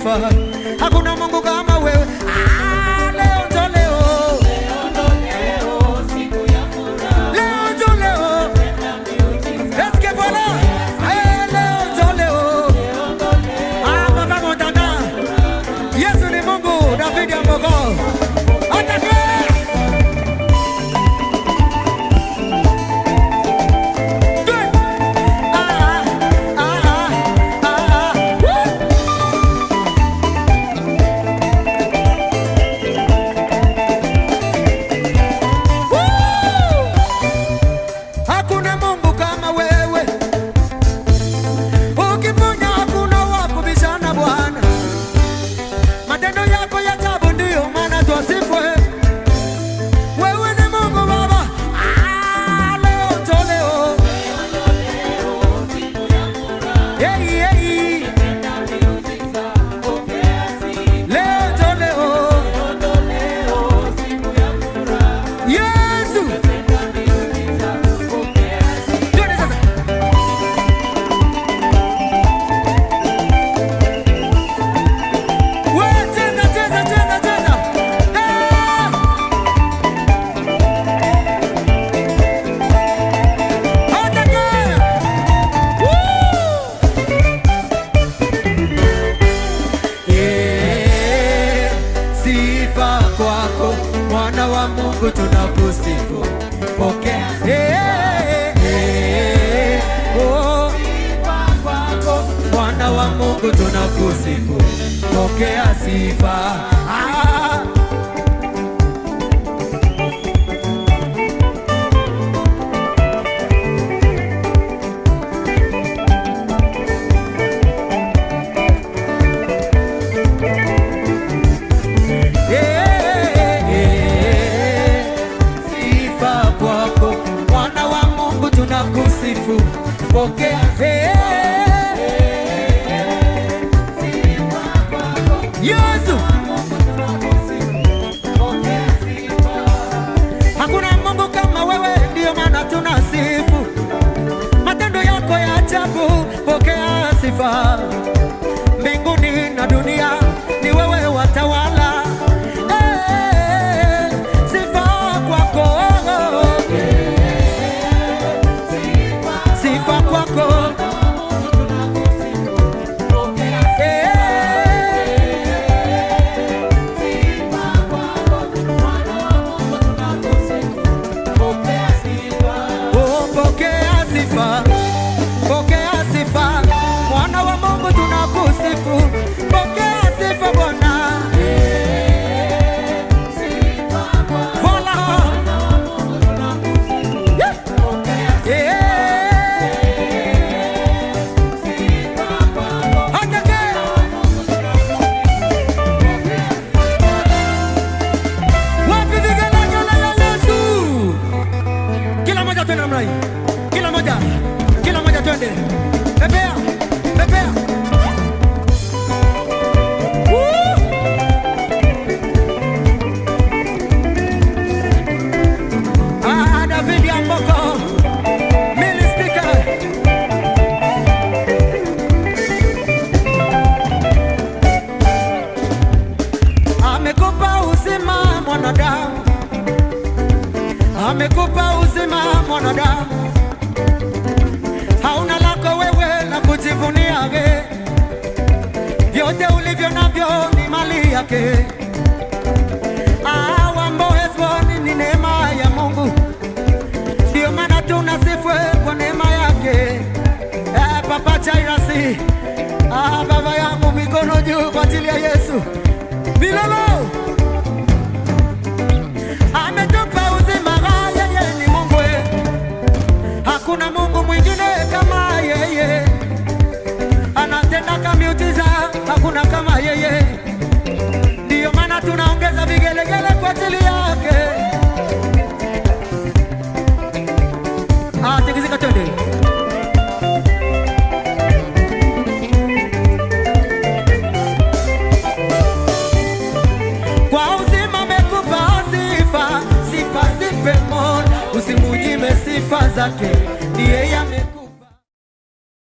sifa. Hakuna Mungu kama wewe. Leo ndo leo, siku ya furaha. Leo ndo leo, let's get for love. Leo ndo leo, baba motanda. Yesu ni Mungu, David ya Mungu. Mwana wa Mungu tunakusifu, pokea sifa kwako. Mwana wa Mungu tunakusifu, pokea sifa. Pokea Yesu. Hakuna Mungu kama wewe, ndio maana tunasifu matendo yako ya ajabu. Pokea sifa. Mbinguni na dunia ni wewe watawala. Sifa kwako, sifa kwako. Pokea sifa, mwana wa Mungu tunakusifu. Pokea sifa Bwana. Wapi vigelegele ya Yesu? Kila moja twende namna hii. Kila moja twende. Pepea, pepea. David ya Mboko Milistika. Amekupa uzima mwanadamu, amekupa uzima mwanadamu. Hauna lako wewe la kujivunia, vyote ulivyo navyo ni mali yake. Wambohezboni ni neema ya Mungu, ndio maana tunasifu kwa neema yake. Papa Chairasi, baba yangu, mikono juu kwa ajili ya Yesu. Bilalo ametupa uzima, yeye ni Mungu. Hakuna Mungu mwingine kama yeye, anatenda kama miujiza, hakuna kama yeye. Ndio maana tunaongeza vigelegele kwa ajili yake. Tikizika twende. Kwa uzima amekupa sifa, sifa zipe Mola, usimunyime sifa zake, ndiye